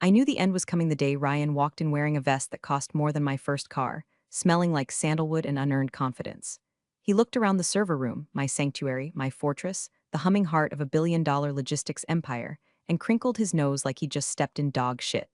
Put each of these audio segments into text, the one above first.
I knew the end was coming the day Ryan walked in wearing a vest that cost more than my first car, smelling like sandalwood and unearned confidence. He looked around the server room, my sanctuary, my fortress, the humming heart of a billion-dollar logistics empire, and crinkled his nose like he'd just stepped in dog shit.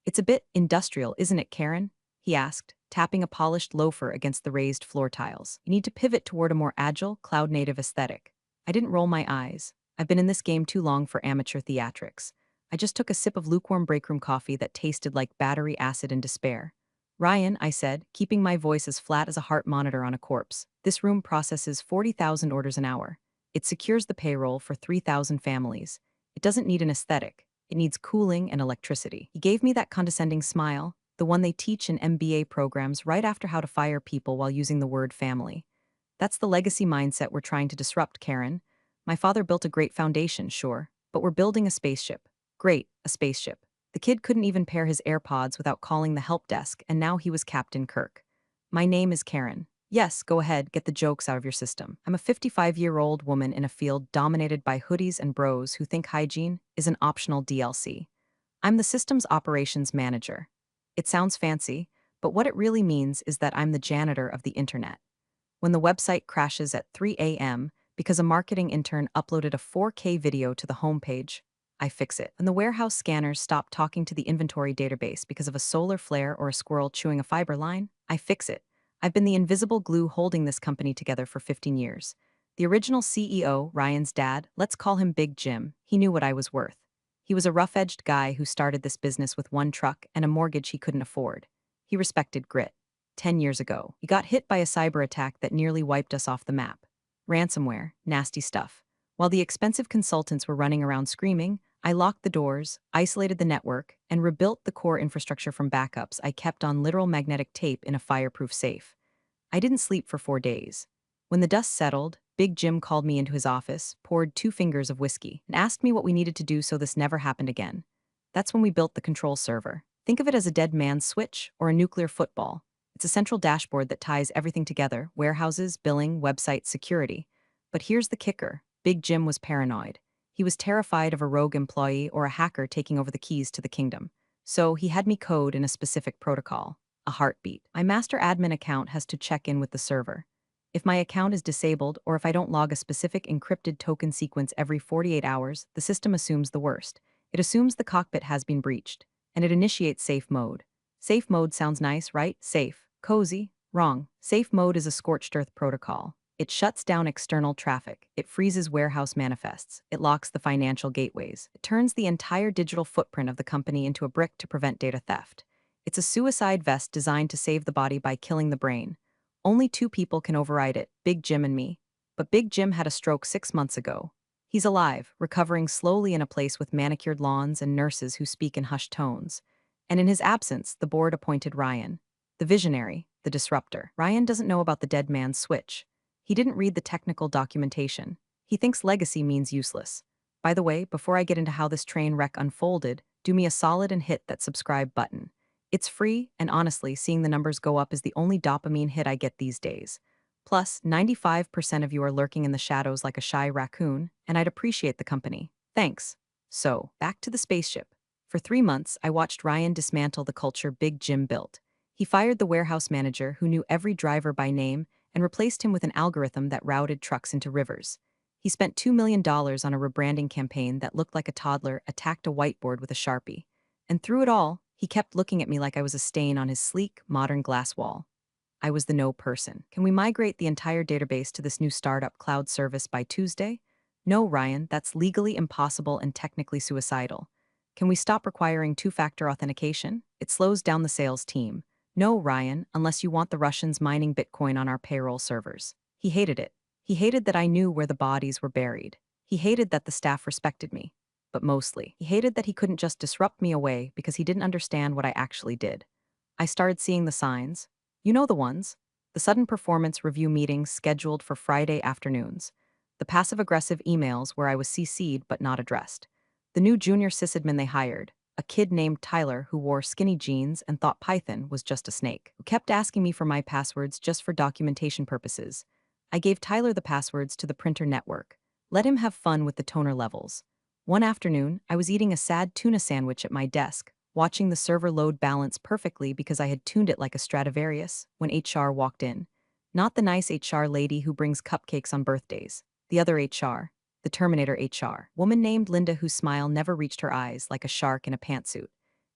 "It's a bit industrial, isn't it, Karen?" he asked, tapping a polished loafer against the raised floor tiles. "You need to pivot toward a more agile, cloud-native aesthetic." I didn't roll my eyes. I've been in this game too long for amateur theatrics. I just took a sip of lukewarm breakroom coffee that tasted like battery acid and despair. "Ryan," I said, keeping my voice as flat as a heart monitor on a corpse, "this room processes 40,000 orders an hour. It secures the payroll for 3,000 families. It doesn't need an aesthetic. It needs cooling and electricity." He gave me that condescending smile, the one they teach in MBA programs right after how to fire people while using the word family. "That's the legacy mindset we're trying to disrupt, Karen. My father built a great foundation, sure, but we're building a spaceship. Great, a spaceship." The kid couldn't even pair his AirPods without calling the help desk, and now he was Captain Kirk. "My name is Karen. Yes, go ahead, get the jokes out of your system. I'm a 55-year-old woman in a field dominated by hoodies and bros who think hygiene is an optional DLC. I'm the systems operations manager. It sounds fancy, but what it really means is that I'm the janitor of the internet. When the website crashes at 3 a.m. because a marketing intern uploaded a 4K video to the homepage, I fix it. When the warehouse scanners stop talking to the inventory database because of a solar flare or a squirrel chewing a fiber line, I fix it. I've been the invisible glue holding this company together for 15 years. The original CEO, Ryan's dad, let's call him Big Jim, he knew what I was worth. He was a rough-edged guy who started this business with one truck and a mortgage he couldn't afford. He respected grit. 10 years ago, he got hit by a cyber attack that nearly wiped us off the map. Ransomware, nasty stuff. While the expensive consultants were running around screaming, I locked the doors, isolated the network, and rebuilt the core infrastructure from backups I kept on literal magnetic tape in a fireproof safe. I didn't sleep for 4 days. When the dust settled, Big Jim called me into his office, poured 2 fingers of whiskey, and asked me what we needed to do so this never happened again. That's when we built the control server. Think of it as a dead man's switch or a nuclear football. It's a central dashboard that ties everything together: warehouses, billing, website, security. But here's the kicker: Big Jim was paranoid. He was terrified of a rogue employee or a hacker taking over the keys to the kingdom. So he had me code in a specific protocol: a heartbeat. My master admin account has to check in with the server. If my account is disabled or if I don't log a specific encrypted token sequence every 48 hours, the system assumes the worst. It assumes the cockpit has been breached, and it initiates safe mode. Safe mode sounds nice, right? Safe. Cozy? Wrong. Safe mode is a scorched earth protocol. It shuts down external traffic. It freezes warehouse manifests. It locks the financial gateways. It turns the entire digital footprint of the company into a brick to prevent data theft. It's a suicide vest designed to save the body by killing the brain. Only 2 people can override it: Big Jim and me. But Big Jim had a stroke 6 months ago. He's alive, recovering slowly in a place with manicured lawns and nurses who speak in hushed tones. And in his absence, the board appointed Ryan, the visionary, the disruptor. Ryan doesn't know about the dead man's switch. He didn't read the technical documentation. He thinks legacy means useless. By the way, before I get into how this train wreck unfolded, do me a solid and hit that subscribe button. It's free, and honestly, seeing the numbers go up is the only dopamine hit I get these days. Plus, 95% of you are lurking in the shadows like a shy raccoon, and I'd appreciate the company. Thanks. So, back to the spaceship. For 3 months, I watched Ryan dismantle the culture Big Jim built. He fired the warehouse manager who knew every driver by name and replaced him with an algorithm that routed trucks into rivers. He spent $2 million on a rebranding campaign that looked like a toddler attacked a whiteboard with a Sharpie. And through it all, he kept looking at me like I was a stain on his sleek, modern glass wall. I was the no person. "Can we migrate the entire database to this new startup cloud service by Tuesday?" "No, Ryan, that's legally impossible and technically suicidal." "Can we stop requiring 2-factor authentication? It slows down the sales team." "No, Ryan, unless you want the Russians mining Bitcoin on our payroll servers." He hated it. He hated that I knew where the bodies were buried. He hated that the staff respected me. But mostly, he hated that he couldn't just disrupt me away because he didn't understand what I actually did. I started seeing the signs. You know the ones. The sudden performance review meetings scheduled for Friday afternoons. The passive-aggressive emails where I was CC'd but not addressed. The new junior sysadmin they hired, a kid named Tyler who wore skinny jeans and thought Python was just a snake, who kept asking me for my passwords just for documentation purposes. I gave Tyler the passwords to the printer network. Let him have fun with the toner levels. One afternoon, I was eating a sad tuna sandwich at my desk watching the server load balance perfectly because I had tuned it like a Stradivarius when HR walked in. Not the nice HR lady who brings cupcakes on birthdays. The other HR. The Terminator HR. Woman named Linda whose smile never reached her eyes like a shark in a pantsuit.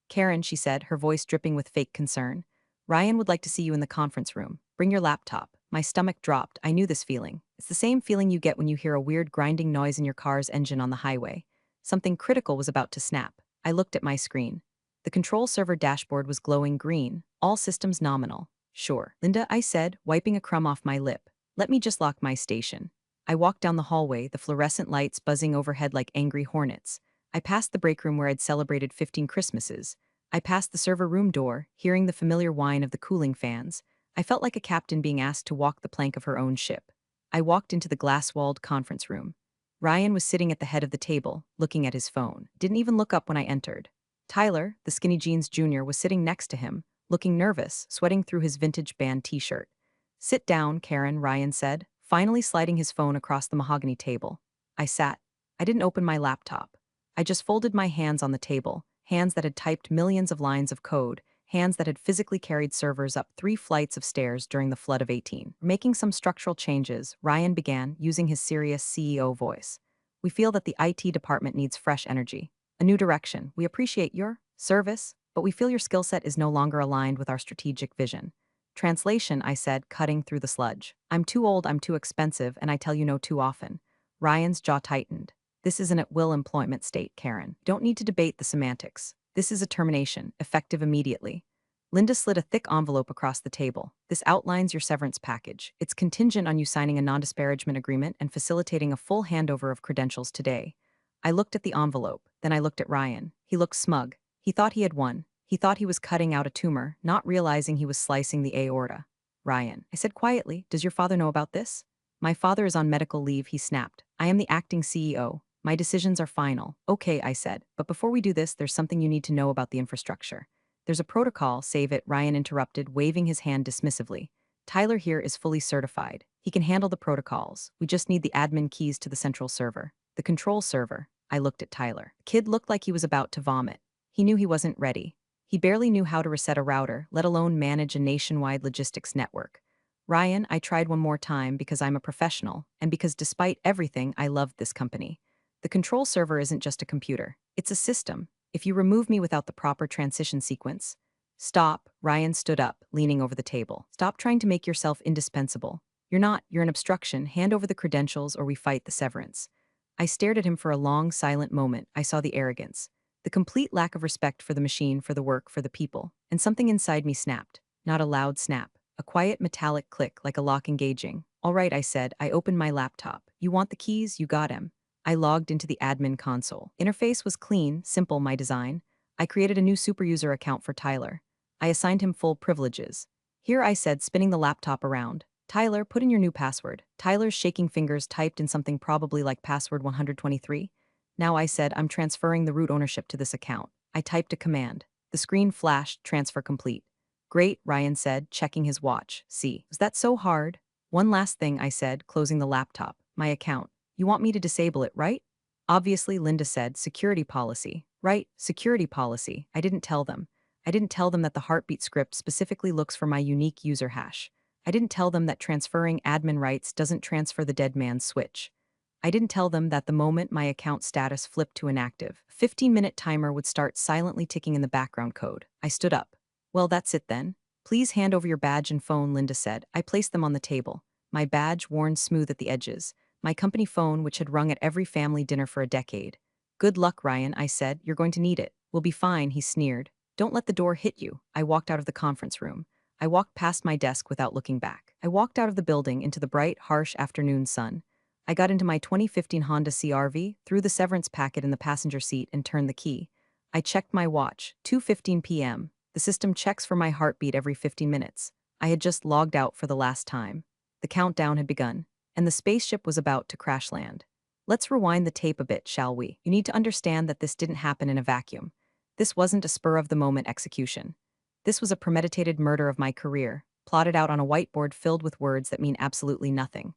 Karen, she said, her voice dripping with fake concern. Ryan would like to see you in the conference room. Bring your laptop. My stomach dropped. I knew this feeling. It's the same feeling you get when you hear a weird grinding noise in your car's engine on the highway. Something critical was about to snap. I looked at my screen. The control server dashboard was glowing green, all systems nominal. Sure, Linda, I said, wiping a crumb off my lip. Let me just lock my station. I walked down the hallway, the fluorescent lights buzzing overhead like angry hornets. I passed the break room where I'd celebrated 15 Christmases. I passed the server room door, hearing the familiar whine of the cooling fans. I felt like a captain being asked to walk the plank of her own ship. I walked into the glass-walled conference room. Ryan was sitting at the head of the table, looking at his phone. Didn't even look up when I entered. Tyler, the skinny jeans junior, was sitting next to him, looking nervous, sweating through his vintage band t-shirt. Sit down, Karen, Ryan said, finally sliding his phone across the mahogany table. I sat. I didn't open my laptop. I just folded my hands on the table, hands that had typed millions of lines of code, hands that had physically carried servers up 3 flights of stairs during the flood of 18. Making some structural changes, Ryan began, using his serious CEO voice. We feel that the IT department needs fresh energy. A new direction. We appreciate your service, but we feel your skill set is no longer aligned with our strategic vision. Translation, I said, cutting through the sludge. I'm too old, I'm too expensive, and I tell you no too often. Ryan's jaw tightened. This is an at-will employment state, Karen. Don't need to debate the semantics. This is a termination, effective immediately. Linda slid a thick envelope across the table. This outlines your severance package. It's contingent on you signing a non-disparagement agreement and facilitating a full handover of credentials today. I looked at the envelope, then I looked at Ryan. He looked smug. He thought he had won. He thought he was cutting out a tumor, not realizing he was slicing the aorta. Ryan, I said quietly, does your father know about this? My father is on medical leave, he snapped. I am the acting CEO. My decisions are final. Okay, I said, but before we do this, there's something you need to know about the infrastructure. There's a protocol, save it, Ryan interrupted, waving his hand dismissively. Tyler here is fully certified. He can handle the protocols. We just need the admin keys to the central server. The control server. I looked at Tyler. The kid looked like he was about to vomit. He knew he wasn't ready. He barely knew how to reset a router, let alone manage a nationwide logistics network. Ryan, I tried one more time because I'm a professional, and because despite everything, I loved this company. The control server isn't just a computer. It's a system. If you remove me without the proper transition sequence... Stop, Ryan stood up, leaning over the table. Stop trying to make yourself indispensable. You're not, you're an obstruction. Hand over the credentials or we fight the severance. I stared at him for a long, silent moment. I saw the arrogance. The complete lack of respect for the machine, for the work, for the people. And something inside me snapped. Not a loud snap. A quiet metallic click like a lock engaging. All right, I said. I opened my laptop. You want the keys? You got 'em. I logged into the admin console. Interface was clean, simple, my design. I created a new superuser account for Tyler. I assigned him full privileges. Here I said, spinning the laptop around. Tyler, put in your new password. Tyler's shaking fingers typed in something probably like password 123. Now I said, I'm transferring the root ownership to this account. I typed a command. The screen flashed, transfer complete. Great, Ryan said, checking his watch. See, was that so hard? One last thing, I said, closing the laptop. My account. You want me to disable it, right? Obviously, Linda said, security policy. Right, security policy. I didn't tell them. I didn't tell them that the heartbeat script specifically looks for my unique user hash. I didn't tell them that transferring admin rights doesn't transfer the dead man's switch. I didn't tell them that the moment my account status flipped to inactive, a 15-minute timer would start silently ticking in the background code. I stood up. Well, that's it then. Please hand over your badge and phone, Linda said. I placed them on the table. My badge worn smooth at the edges. My company phone, which had rung at every family dinner for a decade. Good luck, Ryan, I said. You're going to need it. We'll be fine, he sneered. Don't let the door hit you. I walked out of the conference room. I walked past my desk without looking back. I walked out of the building into the bright, harsh afternoon sun. I got into my 2015 Honda CR-V, threw the severance packet in the passenger seat and turned the key. I checked my watch, 2:15 p.m. The system checks for my heartbeat every 15 minutes. I had just logged out for the last time. The countdown had begun, and the spaceship was about to crash land. Let's rewind the tape a bit, shall we? You need to understand that this didn't happen in a vacuum. This wasn't a spur-of-the-moment execution. This was a premeditated murder of my career, plotted out on a whiteboard filled with words that mean absolutely nothing.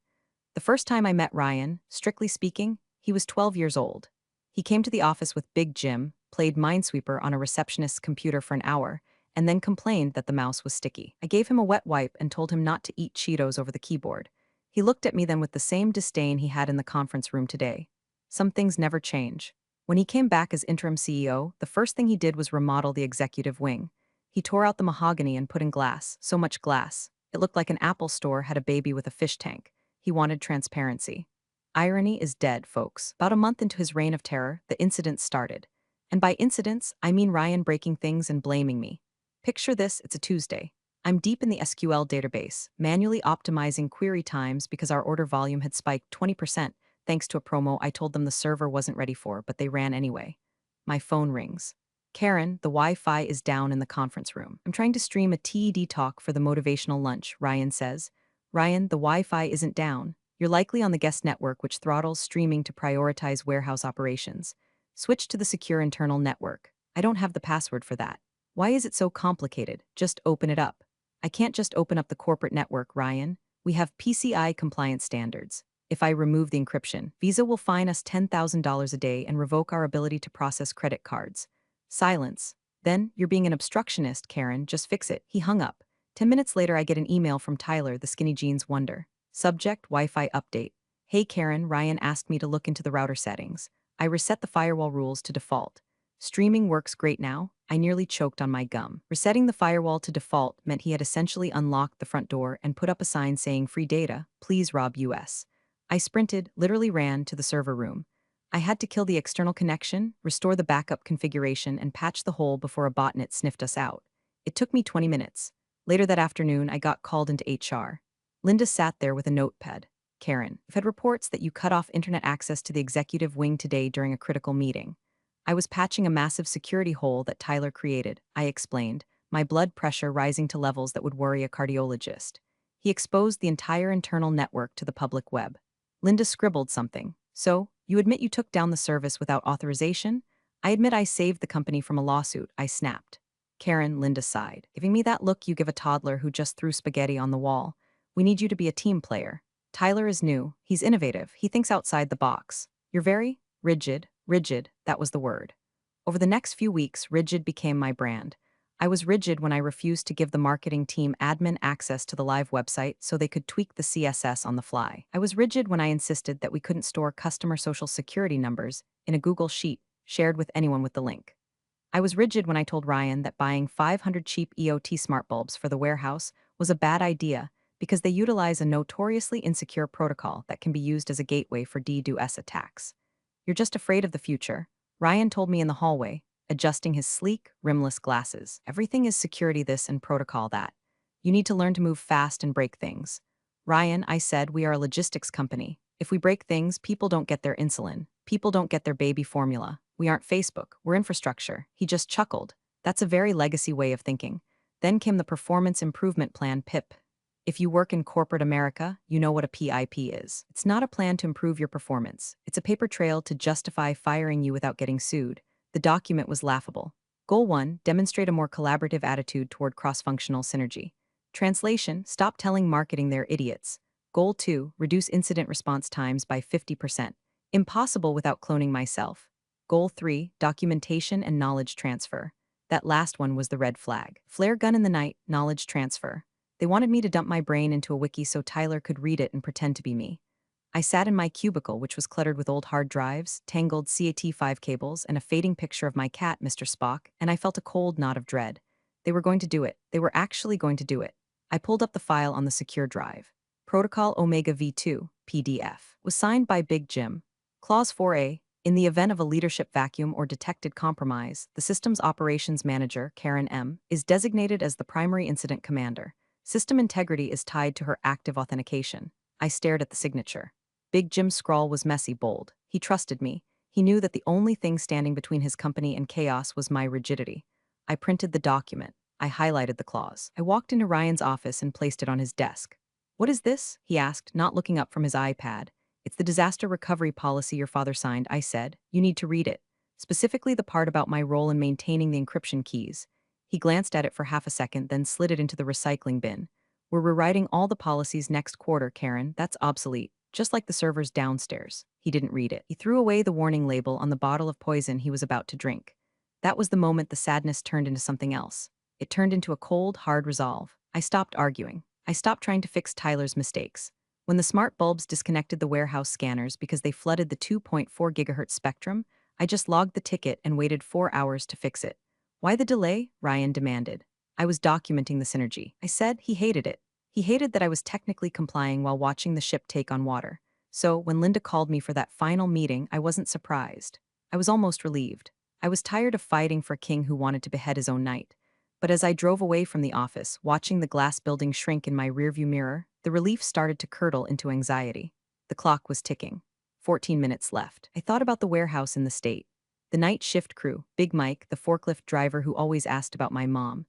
The first time I met Ryan, strictly speaking, he was 12 years old. He came to the office with Big Jim, played Minesweeper on a receptionist's computer for an hour, and then complained that the mouse was sticky. I gave him a wet wipe and told him not to eat Cheetos over the keyboard. He looked at me then with the same disdain he had in the conference room today. Some things never change. When he came back as interim CEO, the first thing he did was remodel the executive wing. He tore out the mahogany and put in glass, so much glass. It looked like an Apple store had a baby with a fish tank. He wanted transparency. Irony is dead, folks. About a month into his reign of terror, the incidents started. And by incidents, I mean Ryan breaking things and blaming me. Picture this, it's a Tuesday. I'm deep in the SQL database, manually optimizing query times because our order volume had spiked 20% thanks to a promo I told them the server wasn't ready for, but they ran anyway. My phone rings. Karen, the Wi-Fi is down in the conference room. I'm trying to stream a TED talk for the motivational lunch, Ryan says. Ryan, the Wi-Fi isn't down. You're likely on the guest network, which throttles streaming to prioritize warehouse operations. Switch to the secure internal network. I don't have the password for that. Why is it so complicated? Just open it up. I can't just open up the corporate network, Ryan. We have PCI compliance standards. If I remove the encryption, Visa will fine us $10,000 a day and revoke our ability to process credit cards. Silence. Then, you're being an obstructionist, Karen. Just fix it. He hung up. 10 minutes later, I get an email from Tyler, the skinny jeans wonder. Subject, Wi-Fi update. Hey Karen, Ryan asked me to look into the router settings. I reset the firewall rules to default. Streaming works great now. I nearly choked on my gum. Resetting the firewall to default meant he had essentially unlocked the front door and put up a sign saying free data, please Rob US. I sprinted, literally ran, to the server room. I had to kill the external connection, restore the backup configuration, and patch the hole before a botnet sniffed us out. It took me 20 minutes. Later that afternoon, I got called into HR. Linda sat there with a notepad. Karen, I've had reports that you cut off internet access to the executive wing today during a critical meeting. I was patching a massive security hole that Tyler created, I explained, my blood pressure rising to levels that would worry a cardiologist. He exposed the entire internal network to the public web. Linda scribbled something. So, you admit you took down the service without authorization? I admit I saved the company from a lawsuit, I snapped. Karen, Linda sighed. Giving me that look you give a toddler who just threw spaghetti on the wall. We need you to be a team player. Tyler is new. He's innovative. He thinks outside the box. You're very rigid, that was the word. Over the next few weeks, rigid became my brand. I was rigid when I refused to give the marketing team admin access to the live website so they could tweak the CSS on the fly. I was rigid when I insisted that we couldn't store customer social security numbers in a Google Sheet shared with anyone with the link. I was rigid when I told Ryan that buying 500 cheap EOT smart bulbs for the warehouse was a bad idea because they utilize a notoriously insecure protocol that can be used as a gateway for DDoS attacks. You're just afraid of the future, Ryan told me in the hallway, adjusting his sleek, rimless glasses. Everything is security this and protocol that. You need to learn to move fast and break things. Ryan, I said, we are a logistics company. If we break things, people don't get their insulin. People don't get their baby formula. We aren't Facebook, we're infrastructure. He just chuckled. That's a very legacy way of thinking. Then came the Performance Improvement Plan, PIP. If you work in corporate America, you know what a PIP is. It's not a plan to improve your performance. It's a paper trail to justify firing you without getting sued. The document was laughable. Goal 1, demonstrate a more collaborative attitude toward cross-functional synergy. Translation, stop telling marketing they're idiots. Goal 2, reduce incident response times by 50%. Impossible without cloning myself. Goal 3, documentation and knowledge transfer. That last one was the red flag. Flare gun in the night, knowledge transfer. They wanted me to dump my brain into a wiki so Tyler could read it and pretend to be me. I sat in my cubicle, which was cluttered with old hard drives, tangled CAT5 cables, and a fading picture of my cat, Mr. Spock, and I felt a cold knot of dread. They were going to do it. They were actually going to do it. I pulled up the file on the secure drive. Protocol Omega V2, PDF, was signed by Big Jim. Clause 4A, in the event of a leadership vacuum or detected compromise, the system's operations manager, Karen M., is designated as the primary incident commander. System integrity is tied to her active authentication. I stared at the signature. Big Jim's scrawl was messy, bold. He trusted me. He knew that the only thing standing between his company and chaos was my rigidity. I printed the document. I highlighted the clause. I walked into Ryan's office and placed it on his desk. What is this? He asked, not looking up from his iPad. It's the disaster recovery policy your father signed, I said. You need to read it. Specifically the part about my role in maintaining the encryption keys. He glanced at it for half a second, then slid it into the recycling bin. We're rewriting all the policies next quarter, Karen. That's obsolete. Just like the servers downstairs. He didn't read it. He threw away the warning label on the bottle of poison he was about to drink. That was the moment the sadness turned into something else. It turned into a cold, hard resolve. I stopped arguing. I stopped trying to fix Tyler's mistakes. When the smart bulbs disconnected the warehouse scanners because they flooded the 2.4 gigahertz spectrum, I just logged the ticket and waited 4 hours to fix it. Why the delay? Ryan demanded. I was documenting the synergy. I said he hated it. He hated that I was technically complying while watching the ship take on water. So, when Linda called me for that final meeting, I wasn't surprised. I was almost relieved. I was tired of fighting for a king who wanted to behead his own knight. But as I drove away from the office, watching the glass building shrink in my rearview mirror, the relief started to curdle into anxiety. The clock was ticking. 14 minutes left. I thought about the warehouse in the state. The night shift crew, Big Mike, the forklift driver who always asked about my mom.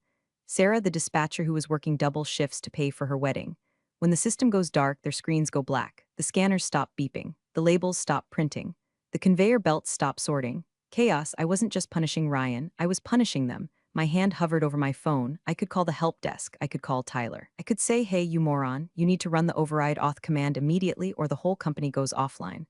Sarah, the dispatcher who was working double shifts to pay for her wedding. When the system goes dark, their screens go black. The scanners stop beeping. The labels stop printing. The conveyor belts stop sorting. Chaos. I wasn't just punishing Ryan, I was punishing them. My hand hovered over my phone. I could call the help desk. I could call Tyler. I could say, hey, you moron, you need to run the override auth command immediately or the whole company goes offline.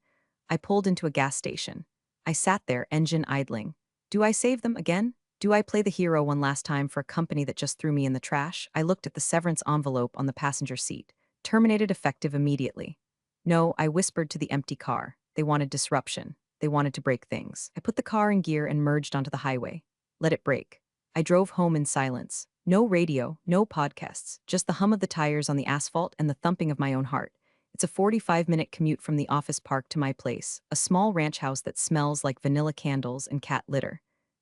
I pulled into a gas station. I sat there, engine idling. Do I save them again? Do I play the hero one last time for a company that just threw me in the trash? I looked at the severance envelope on the passenger seat. Terminated effective immediately. No, I whispered to the empty car. They wanted disruption. They wanted to break things. I put the car in gear and merged onto the highway. Let it break. I drove home in silence. No radio, no podcasts, just the hum of the tires on the asphalt and the thumping of my own heart. It's a 45-minute commute from the office park to my place, a small ranch house that smells like vanilla candles and cat litter.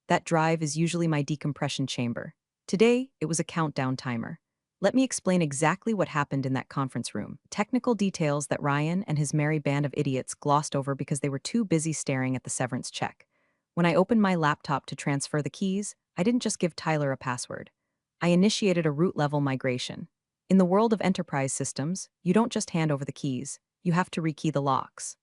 That drive is usually my decompression chamber. Today, it was a countdown timer. Let me explain exactly what happened in that conference room. Technical details that Ryan and his merry band of idiots glossed over because they were too busy staring at the severance check. When I opened my laptop to transfer the keys, I didn't just give Tyler a password. I initiated a root-level migration. In the world of enterprise systems, you don't just hand over the keys, you have to rekey the locks.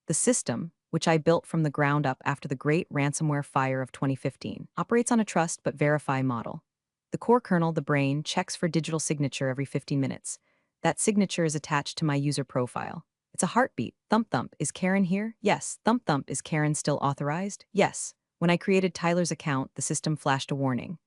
The system, which I built from the ground up after the great ransomware fire of 2015, operates on a trust but verify model. The core kernel, the brain, checks for digital signature every 15 minutes. That signature is attached to my user profile. It's a heartbeat. Thump thump. Is Karen here? Yes. Thump thump. Is Karen still authorized? Yes. When I created Tyler's account, the system flashed a warning.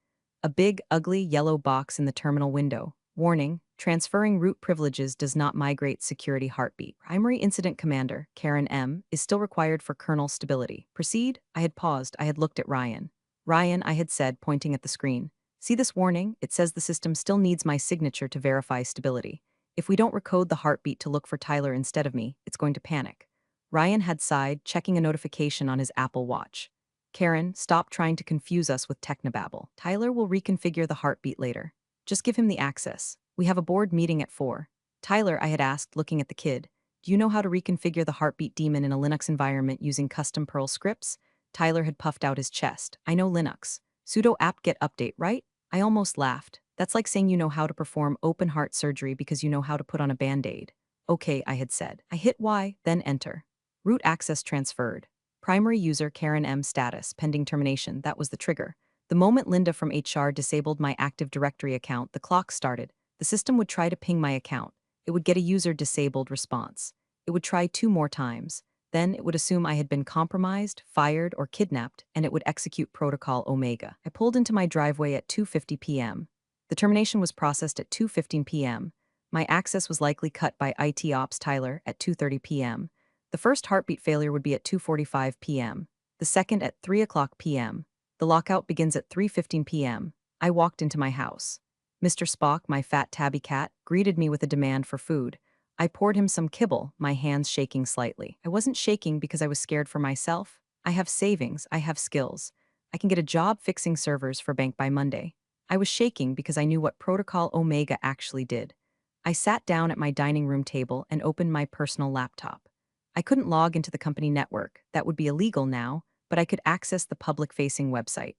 A big, ugly, yellow box in the terminal window. Warning, transferring root privileges does not migrate security heartbeat. Primary incident commander, Karen M., is still required for kernel stability. Proceed? I had paused. I had looked at Ryan. Ryan, I had said, pointing at the screen. See this warning? It says the system still needs my signature to verify stability. If we don't recode the heartbeat to look for Tyler instead of me, it's going to panic. Ryan had sighed, checking a notification on his Apple Watch. Karen, stop trying to confuse us with technobabble. Tyler will reconfigure the heartbeat later. Just give him the access. We have a board meeting at 4. Tyler, I had asked, looking at the kid, do you know how to reconfigure the heartbeat daemon in a Linux environment using custom Perl scripts? Tyler had puffed out his chest. I know Linux. Sudo apt-get update, right? I almost laughed. That's like saying you know how to perform open heart surgery because you know how to put on a band-aid. Okay, I had said. I hit Y, then enter. Root access transferred. Primary user Karen M status, pending termination, that was the trigger. The moment Linda from HR disabled my Active Directory account, the clock started. The system would try to ping my account. It would get a user disabled response. It would try 2 more times. Then it would assume I had been compromised, fired, or kidnapped, and it would execute Protocol Omega. I pulled into my driveway at 2:50 p.m. The termination was processed at 2:15 p.m. My access was likely cut by IT Ops Tyler at 2:30 p.m. The first heartbeat failure would be at 2:45 p.m., the second at 3 o'clock p.m. The lockout begins at 3:15 p.m. I walked into my house. Mr. Spock, my fat tabby cat, greeted me with a demand for food. I poured him some kibble, my hands shaking slightly. I wasn't shaking because I was scared for myself. I have savings, I have skills. I can get a job fixing servers for bank by Monday. I was shaking because I knew what Protocol Omega actually did. I sat down at my dining room table and opened my personal laptop. I couldn't log into the company network. That would be illegal now, but I could access the public-facing website.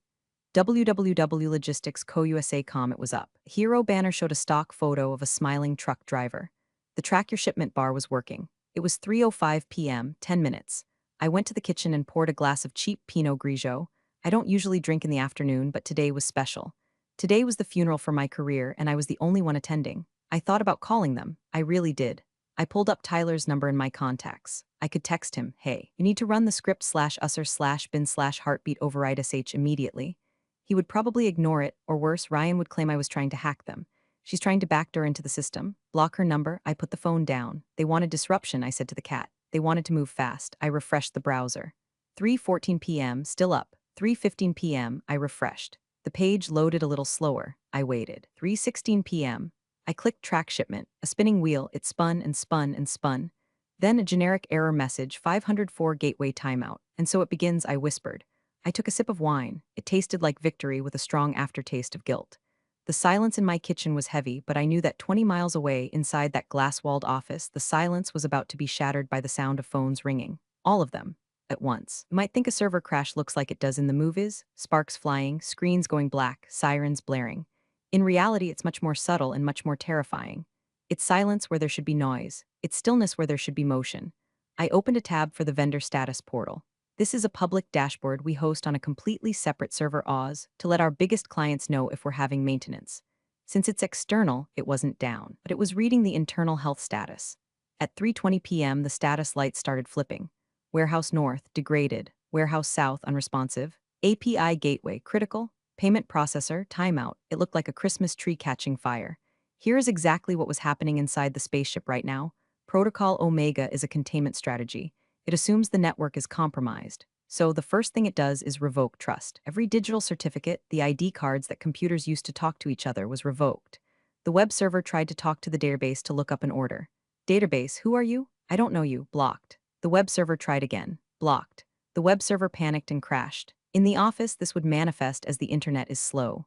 www.logistics.co.uk.com. It was up. The hero banner showed a stock photo of a smiling truck driver. The track your shipment bar was working. It was 3:05 p.m., 10 minutes. I went to the kitchen and poured a glass of cheap Pinot Grigio. I don't usually drink in the afternoon, but today was special. Today was the funeral for my career, and I was the only one attending. I thought about calling them. I really did. I pulled up Tyler's number in my contacts. I could text him, hey, you need to run the script /usr/bin/heartbeat override sh immediately. He would probably ignore it, or worse, Ryan would claim I was trying to hack them. She's trying to backdoor into the system. Block her number. I put the phone down. They wanted disruption, I said to the cat. They wanted to move fast. I refreshed the browser. 3:14 p.m., still up. 3:15 p.m., I refreshed. The page loaded a little slower. I waited. 3:16 p.m. I clicked track shipment. A spinning wheel, it spun and spun and spun. Then a generic error message, 504 gateway timeout. And so it begins, I whispered. I took a sip of wine. It tasted like victory with a strong aftertaste of guilt. The silence in my kitchen was heavy, but I knew that 20 miles away, inside that glass-walled office, the silence was about to be shattered by the sound of phones ringing. All of them. At once. You might think a server crash looks like it does in the movies, sparks flying, screens going black, sirens blaring. In reality, it's much more subtle and much more terrifying. It's silence where there should be noise. It's stillness where there should be motion. I opened a tab for the vendor status portal. This is a public dashboard we host on a completely separate server Oz to let our biggest clients know if we're having maintenance. Since it's external, it wasn't down, but it was reading the internal health status. At 3:20 p.m., the status light started flipping. Warehouse North, degraded. Warehouse South, unresponsive. API gateway, critical. Payment processor, timeout. It looked like a Christmas tree catching fire. Here is exactly what was happening inside the spaceship right now. Protocol Omega is a containment strategy. It assumes the network is compromised. So the first thing it does is revoke trust. Every digital certificate, the ID cards that computers used to talk to each other, was revoked. The web server tried to talk to the database to look up an order. Database, who are you? I don't know you. Blocked. The web server tried again. Blocked. The web server panicked and crashed. In the office, this would manifest as the internet is slow.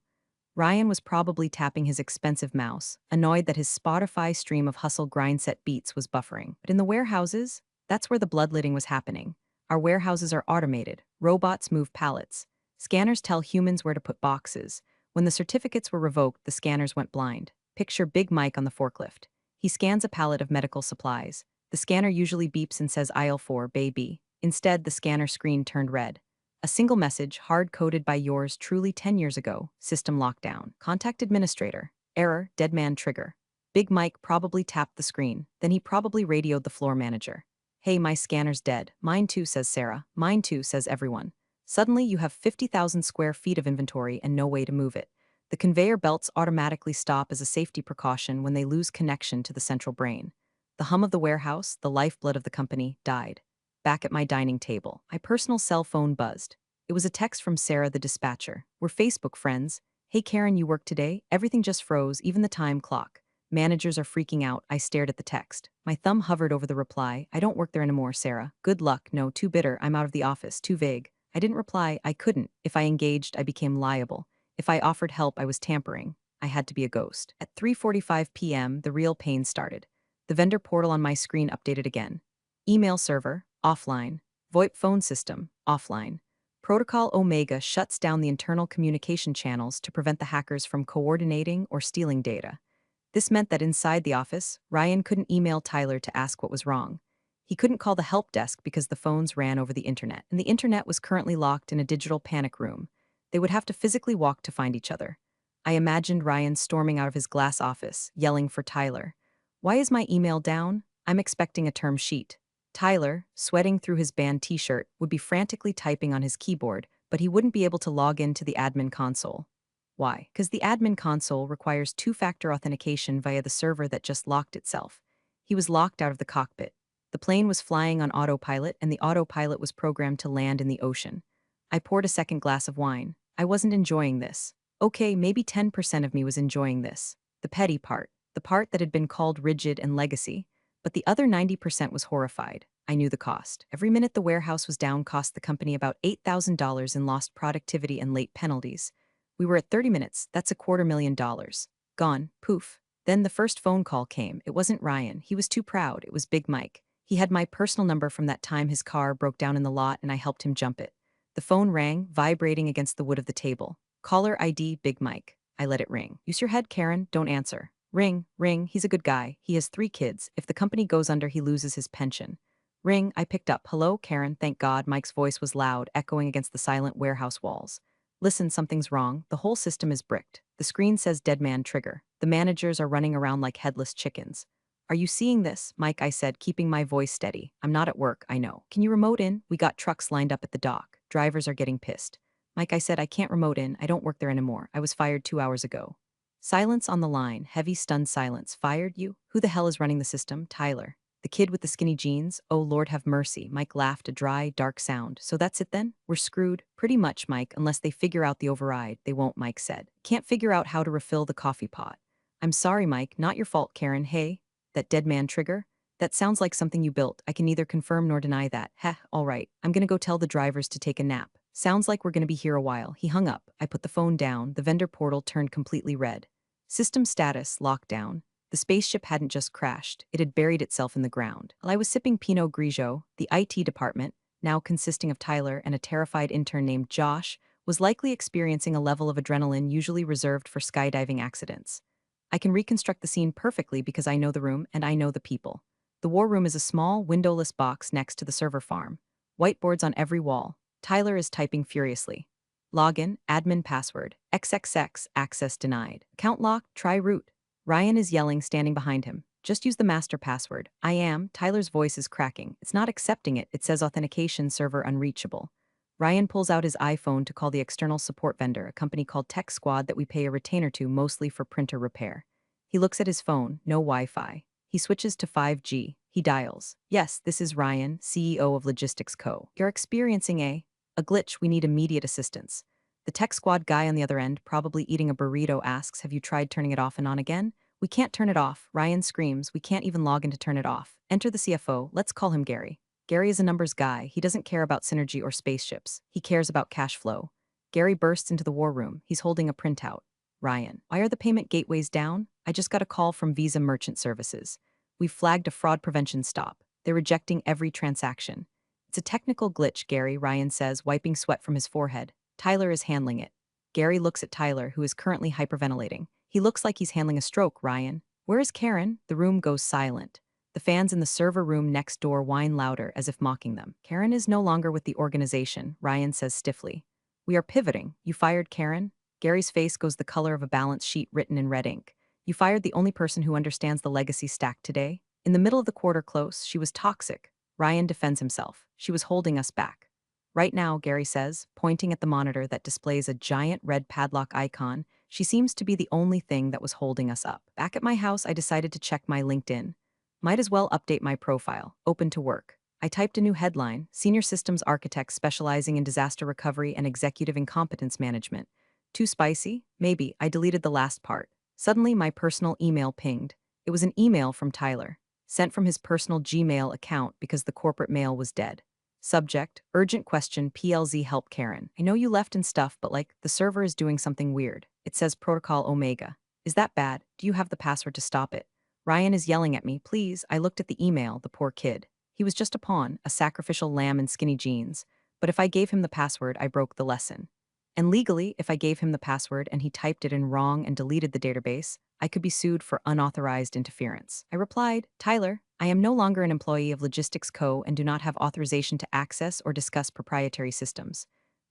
Ryan was probably tapping his expensive mouse, annoyed that his Spotify stream of hustle grind set beats was buffering. But in the warehouses, that's where the bloodletting was happening. Our warehouses are automated. Robots move pallets. Scanners tell humans where to put boxes. When the certificates were revoked, the scanners went blind. Picture Big Mike on the forklift. He scans a pallet of medical supplies. The scanner usually beeps and says aisle 4, baby. Instead, the scanner screen turned red. A single message, hard-coded by yours truly 10 years ago. System lockdown. Contact administrator. Error, dead man trigger. Big Mike probably tapped the screen. Then he probably radioed the floor manager. Hey, my scanner's dead. Mine too, says Sarah. Mine too, says everyone. Suddenly, you have 50,000 square feet of inventory and no way to move it. The conveyor belts automatically stop as a safety precaution when they lose connection to the central brain. The hum of the warehouse, the lifeblood of the company, died. Back at my dining table, my personal cell phone buzzed. It was a text from Sarah, the dispatcher. We're Facebook friends. Hey Karen, you work today? Everything just froze, even the time clock. Managers are freaking out. I stared at the text. My thumb hovered over the reply. I don't work there anymore, Sarah. Good luck. No, too bitter. I'm out of the office. Too vague. I didn't reply. I couldn't. If I engaged, I became liable. If I offered help, I was tampering. I had to be a ghost. At 3:45 p.m., the real pain started. The vendor portal on my screen updated again. Email server, offline. VoIP phone system, offline. Protocol Omega shuts down the internal communication channels to prevent the hackers from coordinating or stealing data. This meant that inside the office, Ryan couldn't email Tyler to ask what was wrong. He couldn't call the help desk because the phones ran over the internet, and the internet was currently locked in a digital panic room. They would have to physically walk to find each other. I imagined Ryan storming out of his glass office, yelling for Tyler. Why is my email down? I'm expecting a term sheet. Tyler, sweating through his band t-shirt, would be frantically typing on his keyboard, but he wouldn't be able to log into the admin console. Why? Because the admin console requires two-factor authentication via the server that just locked itself. He was locked out of the cockpit. The plane was flying on autopilot, and the autopilot was programmed to land in the ocean. I poured a second glass of wine. I wasn't enjoying this. Okay, maybe 10% of me was enjoying this. The petty part. The part that had been called rigid and legacy. But the other 90% was horrified. I knew the cost. Every minute the warehouse was down cost the company about $8,000 in lost productivity and late penalties. We were at 30 minutes. That's $250,000. Gone. Poof. Then the first phone call came. It wasn't Ryan. He was too proud. It was Big Mike. He had my personal number from that time his car broke down in the lot and I helped him jump it. The phone rang, vibrating against the wood of the table. Caller ID Big Mike. I let it ring. Use your head, Karen. Don't answer. Ring, ring, he's a good guy. He has 3 kids. If the company goes under, he loses his pension. Ring, I picked up. Hello, Karen. Thank God. Mike's voice was loud, echoing against the silent warehouse walls. Listen, something's wrong. The whole system is bricked. The screen says dead man trigger. The managers are running around like headless chickens. Are you seeing this, Mike? I said, keeping my voice steady. I'm not at work, I know. Can you remote in? We got trucks lined up at the dock. Drivers are getting pissed. Mike, I said I can't remote in, I don't work there anymore. I was fired 2 hours ago. Silence on the line, heavy stunned silence. Fired you? Who the hell is running the system? Tyler. The kid with the skinny jeans? Oh Lord have mercy. Mike laughed a dry, dark sound. So that's it then? We're screwed? Pretty much, Mike, unless they figure out the override. They won't, Mike said. Can't figure out how to refill the coffee pot. I'm sorry, Mike, not your fault, Karen. Hey, that dead man trigger? That sounds like something you built. I can neither confirm nor deny that. Heh, all right. I'm gonna go tell the drivers to take a nap. Sounds like we're gonna be here a while. He hung up. I put the phone down. The vendor portal turned completely red. System status, lockdown. The spaceship hadn't just crashed, it had buried itself in the ground. While I was sipping Pinot Grigio, the IT department, now consisting of Tyler and a terrified intern named Josh, was likely experiencing a level of adrenaline usually reserved for skydiving accidents. I can reconstruct the scene perfectly because I know the room and I know the people. The war room is a small, windowless box next to the server farm. Whiteboards on every wall. Tyler is typing furiously. Login, admin password, XXX, access denied. Account locked, try root. Ryan is yelling, standing behind him. Just use the master password. I am. Tyler's voice is cracking. It's not accepting it. It says authentication server unreachable. Ryan pulls out his iPhone to call the external support vendor, a company called Tech Squad that we pay a retainer to mostly for printer repair. He looks at his phone, no Wi-Fi. He switches to 5G. He dials. Yes, this is Ryan, CEO of Logistics Co. You're experiencing a glitch. We need immediate assistance. The tech squad guy on the other end, probably eating a burrito, asks, have you tried turning it off and on again? We can't turn it off. Ryan screams, we can't even log in to turn it off. Enter the CFO. Let's call him Gary. Gary is a numbers guy. He doesn't care about synergy or spaceships. He cares about cash flow. Gary bursts into the war room. He's holding a printout. Ryan, why are the payment gateways down? I just got a call from Visa Merchant Services. We've flagged a fraud prevention stop. They're rejecting every transaction. It's a technical glitch, Gary, Ryan says, wiping sweat from his forehead. Tyler is handling it. Gary looks at Tyler, who is currently hyperventilating. He looks like he's handling a stroke, Ryan. Where is Karen? The room goes silent. The fans in the server room next door whine louder, as if mocking them. Karen is no longer with the organization, Ryan says stiffly. We are pivoting. You fired Karen? Gary's face goes the color of a balance sheet written in red ink. You fired the only person who understands the legacy stack today? In the middle of the quarter close, she was toxic. Ryan defends himself. She was holding us back. Right now, Gary says, pointing at the monitor that displays a giant red padlock icon, she seems to be the only thing that was holding us up. Back at my house, I decided to check my LinkedIn. Might as well update my profile. Open to work. I typed a new headline, Senior Systems Architect specializing in disaster recovery and executive incompetence management. Too spicy? Maybe. I deleted the last part. Suddenly, my personal email pinged. It was an email from Tyler, sent from his personal Gmail account because the corporate mail was dead. Subject, urgent question, PLZ help Karen. I know you left and stuff, but the server is doing something weird. It says protocol Omega. Is that bad? Do you have the password to stop it? Ryan is yelling at me, please. I looked at the email, the poor kid. He was just a pawn, a sacrificial lamb in skinny jeans. But if I gave him the password, I broke the lesson. And legally, if I gave him the password and he typed it in wrong and deleted the database, I could be sued for unauthorized interference. I replied, Tyler, I am no longer an employee of Logistics Co. and do not have authorization to access or discuss proprietary systems.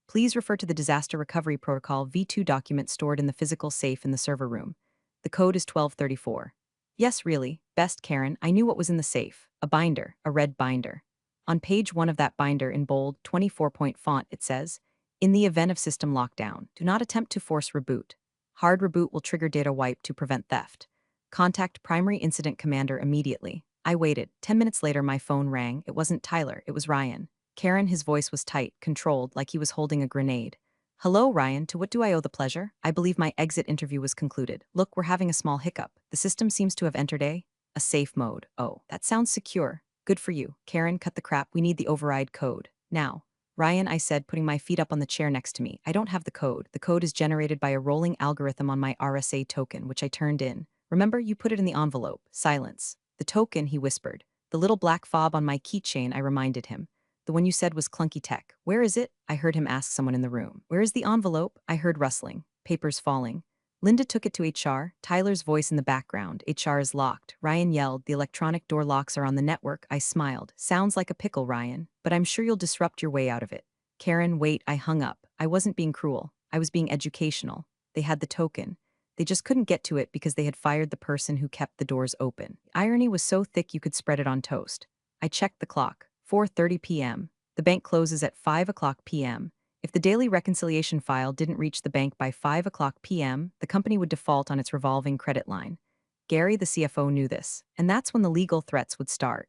Please refer to the Disaster Recovery Protocol V2 document stored in the physical safe in the server room. The code is 1234. Yes, really, best Karen, I knew what was in the safe. A binder, a red binder. On page 1 of that binder in bold, 24-point font, it says, in the event of system lockdown, do not attempt to force reboot. Hard reboot will trigger data wipe to prevent theft. Contact primary incident commander immediately. I waited. 10 minutes later, my phone rang. It wasn't Tyler, it was Ryan. Karen, his voice was tight, controlled, like he was holding a grenade. Hello, Ryan, to what do I owe the pleasure? I believe my exit interview was concluded. Look, we're having a small hiccup. The system seems to have entered a safe mode. Oh, that sounds secure. Good for you. Karen, cut the crap. We need the override code. Now. Ryan, I said, putting my feet up on the chair next to me. I don't have the code. The code is generated by a rolling algorithm on my RSA token, which I turned in. Remember, you put it in the envelope. Silence. The token, he whispered. The little black fob on my keychain, I reminded him. The one you said was clunky tech. Where is it? I heard him ask someone in the room. Where is the envelope? I heard rustling. Papers falling. Linda took it to HR. Tyler's voice in the background. HR is locked. Ryan yelled, the electronic door locks are on the network. I smiled. Sounds like a pickle, Ryan, but I'm sure you'll disrupt your way out of it. Karen, wait, I hung up. I wasn't being cruel. I was being educational. They had the token. They just couldn't get to it because they had fired the person who kept the doors open. Irony was so thick you could spread it on toast. I checked the clock. 4:30 p.m. The bank closes at 5 o'clock p.m. If the daily reconciliation file didn't reach the bank by 5 p.m., the company would default on its revolving credit line. Gary, the CFO, knew this, and that's when the legal threats would start.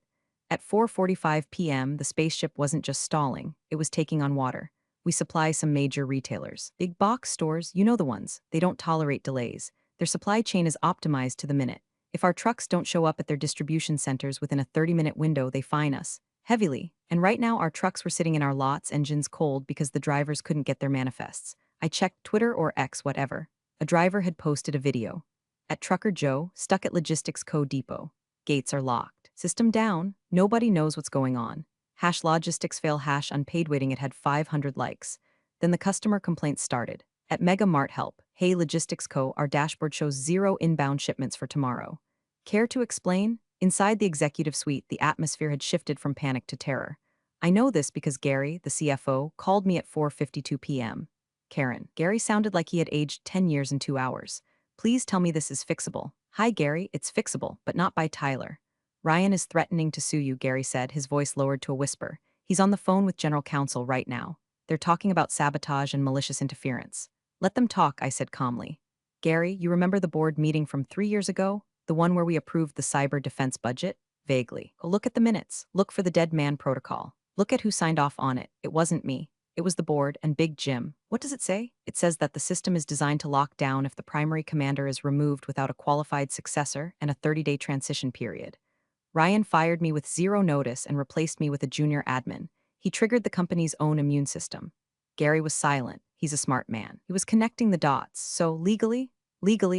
At 4:45 p.m., the spaceship wasn't just stalling, it was taking on water. We supply some major retailers. Big box stores, you know the ones. They don't tolerate delays. Their supply chain is optimized to the minute. If our trucks don't show up at their distribution centers within a 30-minute window, they fine us. Heavily. And right now, our trucks were sitting in our lots, engines cold, because the drivers couldn't get their manifests. I checked Twitter or X, whatever. A driver had posted a video. At Trucker Joe, stuck at Logistics Co. Depot. Gates are locked. System down. Nobody knows what's going on. Hash logistics fail hash unpaid waiting. It had 500 likes. Then the customer complaints started. At Mega Mart help. Hey Logistics Co. Our dashboard shows 0 inbound shipments for tomorrow. Care to explain? Inside the executive suite, the atmosphere had shifted from panic to terror. I know this because Gary, the CFO, called me at 4:52 p.m. Karen. Gary sounded like he had aged 10 years in 2 hours. Please tell me this is fixable. Hi Gary, it's fixable, but not by Tyler. Ryan is threatening to sue you, Gary said, his voice lowered to a whisper. He's on the phone with general counsel right now. They're talking about sabotage and malicious interference. Let them talk, I said calmly. Gary, you remember the board meeting from 3 years ago? The one where we approved the cyber defense budget? Vaguely. Look at the minutes. Look for the dead man protocol. Look at who signed off on it. It wasn't me. It was the board and Big Jim. What does it say? It says that the system is designed to lock down if the primary commander is removed without a qualified successor and a 30-day transition period. Ryan fired me with 0 notice and replaced me with a junior admin. He triggered the company's own immune system. Gary was silent. He's a smart man. He was connecting the dots. So legally,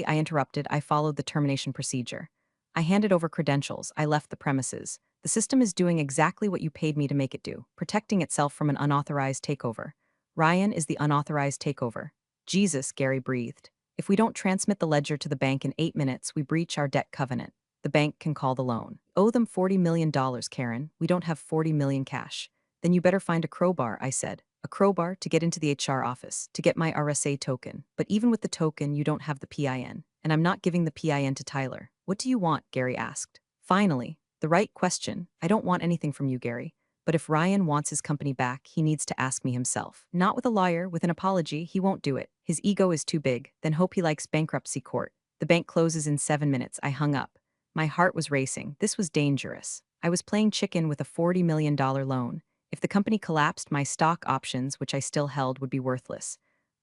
I interrupted. I followed the termination procedure. I handed over credentials. I left the premises. The system is doing exactly what you paid me to make it do, protecting itself from an unauthorized takeover. Ryan is the unauthorized takeover. Jesus, Gary breathed. If we don't transmit the ledger to the bank in 8 minutes, we breach our debt covenant. The bank can call the loan. Owe them $40 million, Karen. We don't have 40 million cash. Then you better find a crowbar, I said. A crowbar to get into the HR office, to get my RSA token. But even with the token, you don't have the PIN. And I'm not giving the PIN to Tyler. What do you want? Gary asked. Finally, the right question. I don't want anything from you, Gary. But if Ryan wants his company back, he needs to ask me himself. Not with a lawyer, with an apology, he won't do it. His ego is too big. Then hope he likes bankruptcy court. The bank closes in 7 minutes. I hung up. My heart was racing. This was dangerous. I was playing chicken with a $40 million loan. If the company collapsed, my stock options, which I still held, would be worthless.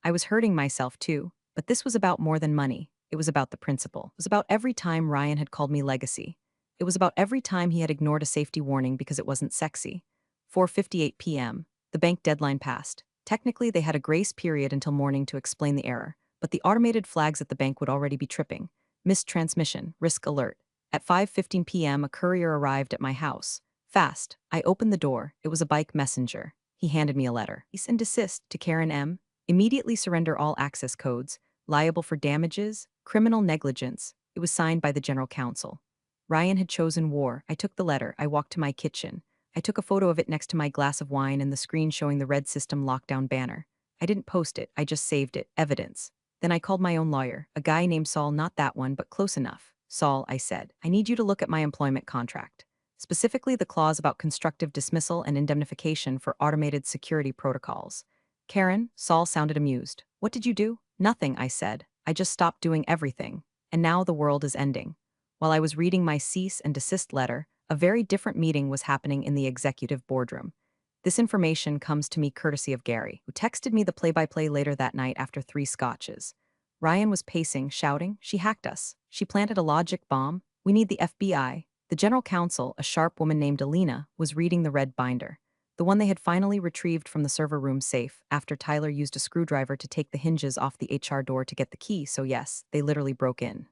I was hurting myself too, but this was about more than money. It was about the principle. It was about every time Ryan had called me legacy. It was about every time he had ignored a safety warning because it wasn't sexy. 4:58 p.m. The bank deadline passed. Technically, they had a grace period until morning to explain the error, but the automated flags at the bank would already be tripping. Missed transmission, risk alert. At 5:15 p.m., a courier arrived at my house. Fast. I opened the door. It was a bike messenger. He handed me a letter. Cease and desist to Karen M. Immediately surrender all access codes. Liable for damages. Criminal negligence. It was signed by the general counsel. Ryan had chosen war. I took the letter. I walked to my kitchen. I took a photo of it next to my glass of wine and the screen showing the red system lockdown banner. I didn't post it. I just saved it. Evidence. Then I called my own lawyer, a guy named Saul, not that one, but close enough. Saul, I said, I need you to look at my employment contract. Specifically the clause about constructive dismissal and indemnification for automated security protocols. Karen, Saul sounded amused. What did you do? Nothing, I said. I just stopped doing everything. And now the world is ending. While I was reading my cease and desist letter, a very different meeting was happening in the executive boardroom. This information comes to me courtesy of Gary, who texted me the play-by-play later that night after 3 scotches. Ryan was pacing, shouting, she hacked us. She planted a logic bomb. We need the FBI. The general counsel, a sharp woman named Alina, was reading the red binder. The one they had finally retrieved from the server room safe after Tyler used a screwdriver to take the hinges off the HR door to get the key, so yes, they literally broke in.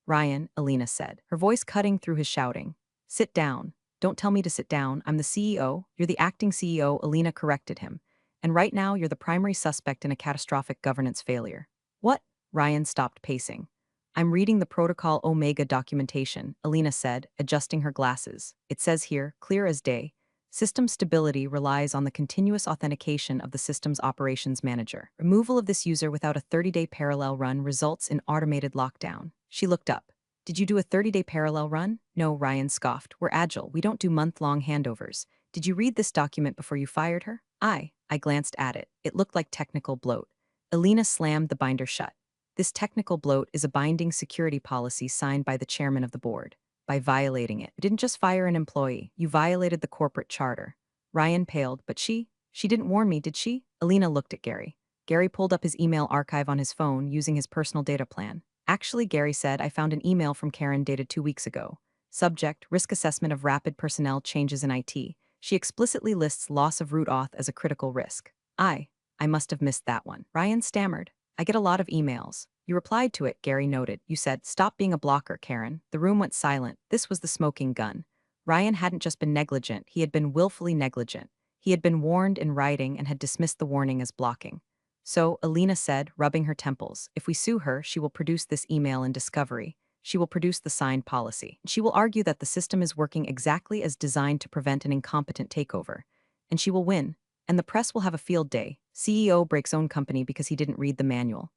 Ryan, Alina said, her voice cutting through his shouting. Sit down. Don't tell me to sit down. I'm the CEO. You're the acting CEO, Alina corrected him. And right now, you're the primary suspect in a catastrophic governance failure. What? Ryan stopped pacing. I'm reading the Protocol Omega documentation, Alina said, adjusting her glasses. It says here, clear as day, system stability relies on the continuous authentication of the system's operations manager. Removal of this user without a 30-day parallel run results in automated lockdown. She looked up. Did you do a 30-day parallel run? No, Ryan scoffed. We're agile. We don't do month-long handovers. Did you read this document before you fired her? I glanced at it. It looked like technical bloat. Alina slammed the binder shut. This technical bloat is a binding security policy signed by the chairman of the board. By violating it, you didn't just fire an employee, you violated the corporate charter. Ryan paled, but she didn't warn me, did she? Alina looked at Gary. Gary pulled up his email archive on his phone using his personal data plan. Actually, Gary said, I found an email from Karen dated 2 weeks ago. Subject, risk assessment of rapid personnel changes in IT. She explicitly lists loss of root auth as a critical risk. I must have missed that one. Ryan stammered. I get a lot of emails. You replied to it, Gary noted. You said, stop being a blocker, Karen. The room went silent. This was the smoking gun. Ryan hadn't just been negligent, he had been willfully negligent. He had been warned in writing and had dismissed the warning as blocking. So, Alina said, rubbing her temples, if we sue her, she will produce this email in discovery. She will produce the signed policy. She will argue that the system is working exactly as designed to prevent an incompetent takeover. And she will win. And the press will have a field day. CEO breaks own company because he didn't read the manual.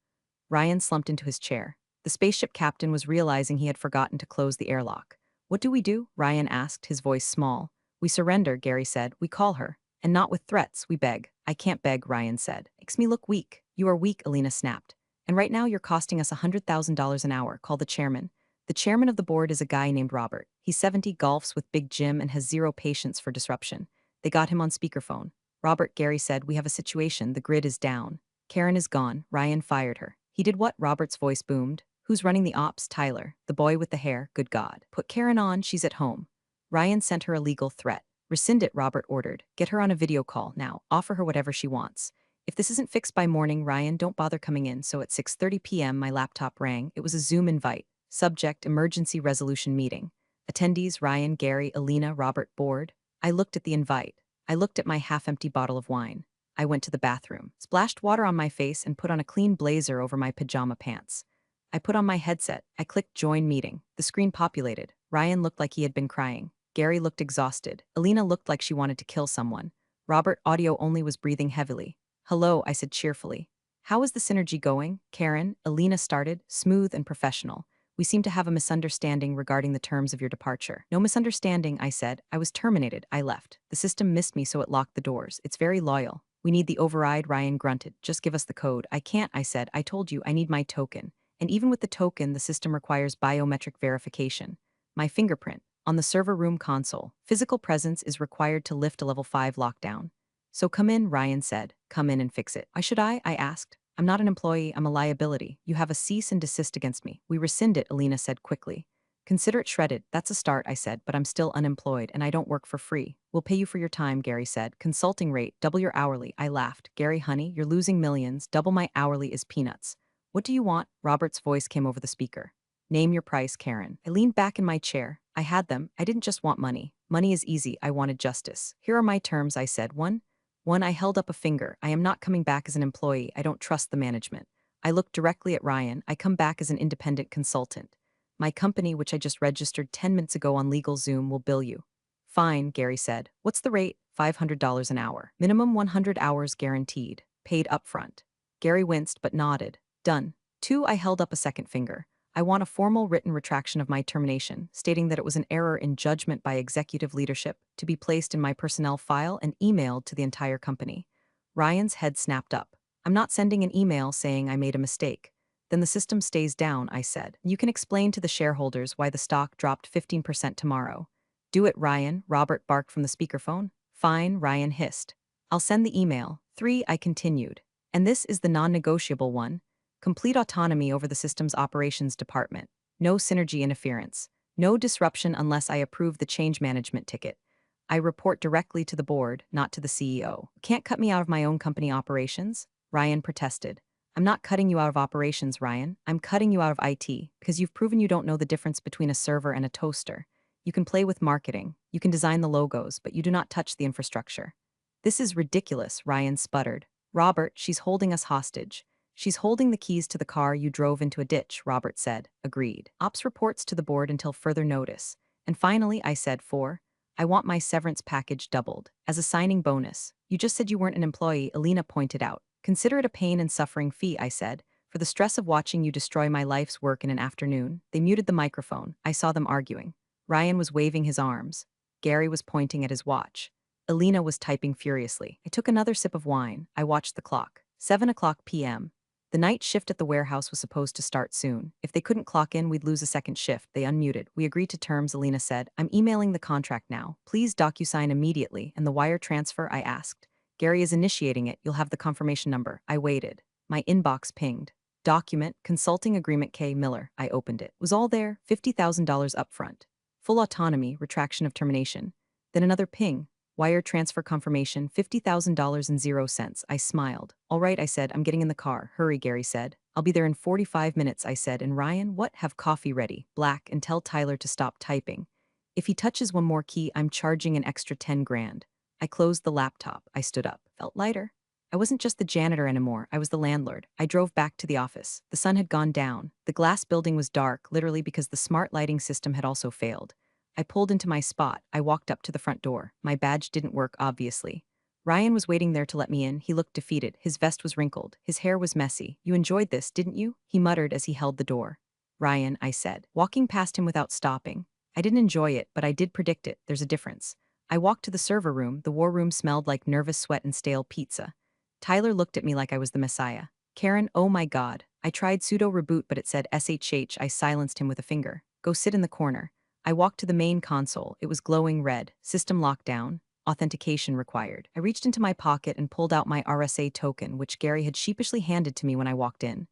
Ryan slumped into his chair. The spaceship captain was realizing he had forgotten to close the airlock. What do we do? Ryan asked, his voice small. We surrender, Gary said. We call her. And not with threats, we beg. I can't beg, Ryan said. Makes me look weak. You are weak, Alina snapped. And right now you're costing us $100,000 an hour, call the chairman. The chairman of the board is a guy named Robert. He's 70, golfs with Big Jim, and has zero patience for disruption. They got him on speakerphone. Robert, Gary said, we have a situation, the grid is down. Karen is gone, Ryan fired her. He did what? Robert's voice boomed. Who's running the ops? Tyler. The boy with the hair, good God. Put Karen on, she's at home. Ryan sent her a legal threat. Rescind it, Robert ordered. Get her on a video call, now. Offer her whatever she wants. If this isn't fixed by morning, Ryan, don't bother coming in. So at 6:30 p.m. my laptop rang. It was a Zoom invite. Subject, emergency resolution meeting. Attendees, Ryan, Gary, Alina, Robert, board. I looked at the invite. I looked at my half-empty bottle of wine. I went to the bathroom, splashed water on my face, and put on a clean blazer over my pajama pants. I put on my headset. I clicked join meeting. The screen populated. Ryan looked like he had been crying. Gary looked exhausted. Alina looked like she wanted to kill someone. Robert, audio only, was breathing heavily. Hello, I said cheerfully. How is the synergy going? Karen, Alina started, smooth and professional. We seem to have a misunderstanding regarding the terms of your departure. No misunderstanding, I said. I was terminated. I left. The system missed me, so it locked the doors. It's very loyal. We need the override, Ryan grunted. Just give us the code. I can't, I said. I told you, I need my token. And even with the token, the system requires biometric verification. My fingerprint. On the server room console, physical presence is required to lift a level 5 lockdown. So come in, Ryan said. Come in and fix it. Why should I asked. I'm not an employee, I'm a liability. You have a cease and desist against me. We rescind it, Alina said quickly. Consider it shredded. That's a start, I said, but I'm still unemployed and I don't work for free. We'll pay you for your time, Gary said. Consulting rate, double your hourly. I laughed. Gary, honey, you're losing millions. Double my hourly is peanuts. What do you want? Robert's voice came over the speaker. Name your price, Karen. I leaned back in my chair. I had them. I didn't just want money. Money is easy. I wanted justice. Here are my terms, I said. One, I held up a finger. I am not coming back as an employee. I don't trust the management. I looked directly at Ryan. I come back as an independent consultant. My company, which I just registered 10 minutes ago on LegalZoom, will bill you. Fine, Gary said. What's the rate? $500 an hour. Minimum 100 hours guaranteed. Paid upfront. Gary winced but nodded. Done. Two, I held up a second finger. I want a formal written retraction of my termination, stating that it was an error in judgment by executive leadership, to be placed in my personnel file and emailed to the entire company. Ryan's head snapped up. I'm not sending an email saying I made a mistake. Then the system stays down, I said. You can explain to the shareholders why the stock dropped 15% tomorrow. Do it, Ryan, Robert barked from the speakerphone. Fine, Ryan hissed. I'll send the email. 3, I continued. And this is the non-negotiable one. Complete autonomy over the system's operations department. No synergy interference. No disruption unless I approve the change management ticket. I report directly to the board, not to the CEO. Can't cut me out of my own company operations? Ryan protested. I'm not cutting you out of operations, Ryan. I'm cutting you out of IT, because you've proven you don't know the difference between a server and a toaster. You can play with marketing. You can design the logos, but you do not touch the infrastructure. This is ridiculous, Ryan sputtered. Robert, she's holding us hostage. She's holding the keys to the car you drove into a ditch, Robert said. Agreed. Ops reports to the board until further notice. And finally, I said, 4, I want my severance package doubled. As a signing bonus. You just said you weren't an employee, Alina pointed out. Consider it a pain and suffering fee, I said. For the stress of watching you destroy my life's work in an afternoon. They muted the microphone. I saw them arguing. Ryan was waving his arms. Gary was pointing at his watch. Elena was typing furiously. I took another sip of wine. I watched the clock. 7 o'clock p.m. The night shift at the warehouse was supposed to start soon. If they couldn't clock in, we'd lose a second shift. They unmuted. We agreed to terms, Elena said. I'm emailing the contract now. Please DocuSign immediately. And the wire transfer, I asked. Gary is initiating it. You'll have the confirmation number. I waited. My inbox pinged. Document, consulting agreement K. Miller. I opened it. Was all there, $50,000 upfront. Full autonomy, retraction of termination. Then another ping. Wire transfer confirmation, $50,000 and 0 cents. I smiled. All right, I said, I'm getting in the car. Hurry, Gary said. I'll be there in 45 minutes, I said. And Ryan, what? Have coffee ready. Black, and tell Tyler to stop typing. If he touches one more key, I'm charging an extra 10 grand. I closed the laptop. I stood up. Felt lighter. I wasn't just the janitor anymore. I was the landlord. I drove back to the office. The sun had gone down. The glass building was dark, literally because the smart lighting system had also failed. I pulled into my spot. I walked up to the front door. My badge didn't work, obviously. Ryan was waiting there to let me in. He looked defeated. His vest was wrinkled. His hair was messy. You enjoyed this, didn't you? He muttered as he held the door. Ryan, I said, walking past him without stopping. I didn't enjoy it, but I did predict it. There's a difference. I walked to the server room. The war room smelled like nervous sweat and stale pizza. Tyler looked at me like I was the Messiah. Karen, oh my God. I tried sudo reboot, but it said SHH. I silenced him with a finger. Go sit in the corner. I walked to the main console. It was glowing red. System lockdown. Authentication required. I reached into my pocket and pulled out my RSA token, which Gary had sheepishly handed to me when I walked in.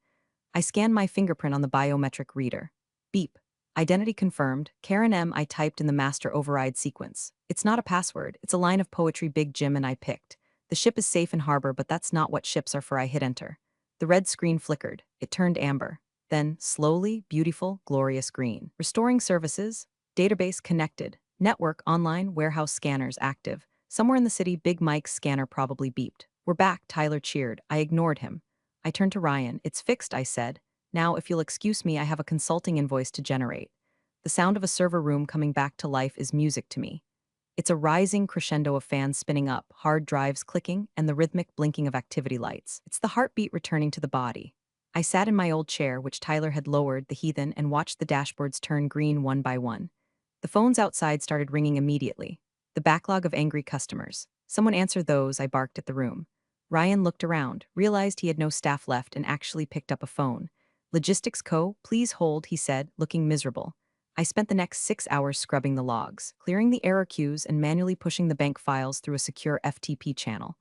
I scanned my fingerprint on the biometric reader. Beep. Identity confirmed. Karen M. I typed in the master override sequence. It's not a password. It's a line of poetry Big Jim and I picked. The ship is safe in harbor, but that's not what ships are for. I hit enter. The red screen flickered. It turned amber. Then, slowly, beautiful, glorious green. Restoring services. Database connected. Network online, warehouse scanners active. Somewhere in the city, Big Mike's scanner probably beeped. We're back, Tyler cheered. I ignored him. I turned to Ryan. It's fixed, I said. Now, if you'll excuse me, I have a consulting invoice to generate. The sound of a server room coming back to life is music to me. It's a rising crescendo of fans spinning up, hard drives clicking, and the rhythmic blinking of activity lights. It's the heartbeat returning to the body. I sat in my old chair, which Tyler had lowered, the heathen, and watched the dashboards turn green one by one. The phones outside started ringing immediately. The backlog of angry customers. Someone answered those. I barked at the room. Ryan looked around, realized he had no staff left, and actually picked up a phone. Logistics Co., please hold, he said, looking miserable. I spent the next 6 hours scrubbing the logs, clearing the error queues, and manually pushing the bank files through a secure FTP channel.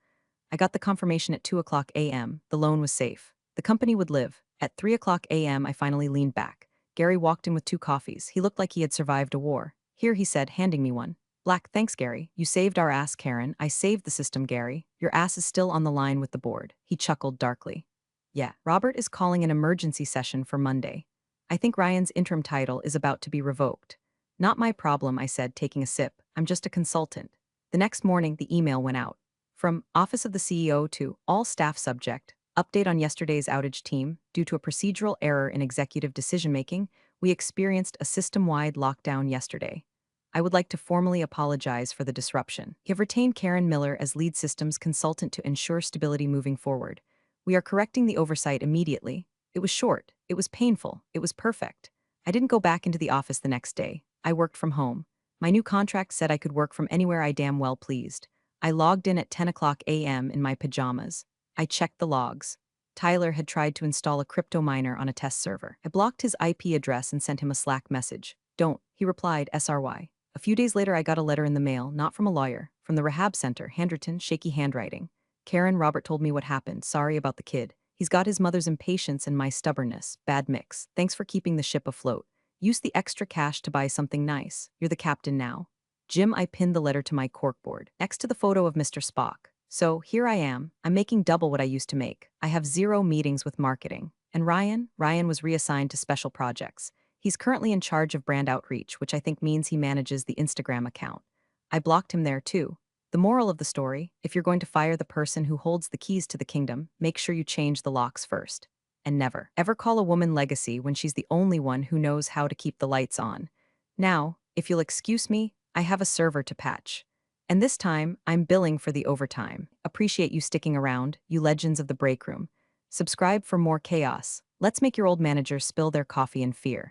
I got the confirmation at 2 a.m. The loan was safe. The company would live. At 3 a.m. I finally leaned back. Gary walked in with 2 coffees. He looked like he had survived a war. Here, he said, handing me one. Black, thanks, Gary. You saved our ass, Karen. I saved the system, Gary. Your ass is still on the line with the board. He chuckled darkly. Yeah, Robert is calling an emergency session for Monday. I think Ryan's interim title is about to be revoked. Not my problem, I said, taking a sip. I'm just a consultant. The next morning, the email went out. From Office of the CEO to all staff subject, update on yesterday's outage team. Due to a procedural error in executive decision-making, we experienced a system-wide lockdown yesterday. I would like to formally apologize for the disruption. We have retained Karen Miller as lead systems consultant to ensure stability moving forward. We are correcting the oversight immediately. It was short. It was painful. It was perfect. I didn't go back into the office the next day. I worked from home. My new contract said I could work from anywhere I damn well pleased. I logged in at 10 a.m. in my pajamas. I checked the logs. Tyler had tried to install a crypto miner on a test server. I blocked his IP address and sent him a Slack message. Don't, he replied, SRY. A few days later, I got a letter in the mail, not from a lawyer, from the rehab center, handwritten, shaky handwriting. Karen, Robert told me what happened. Sorry about the kid. He's got his mother's impatience and my stubbornness. Bad mix. Thanks for keeping the ship afloat. Use the extra cash to buy something nice. You're the captain now. Jim, I pinned the letter to my corkboard, next to the photo of Mr. Spock. So, here I am. I'm making double what I used to make. I have 0 meetings with marketing. And Ryan was reassigned to special projects. He's currently in charge of brand outreach, which I think means he manages the Instagram account. I blocked him there too. The moral of the story, if you're going to fire the person who holds the keys to the kingdom, make sure you change the locks first. And never, ever call a woman legacy when she's the only one who knows how to keep the lights on. Now, if you'll excuse me, I have a server to patch. And this time, I'm billing for the overtime. Appreciate you sticking around, you legends of the break room. Subscribe for more chaos. Let's make your old managers spill their coffee in fear.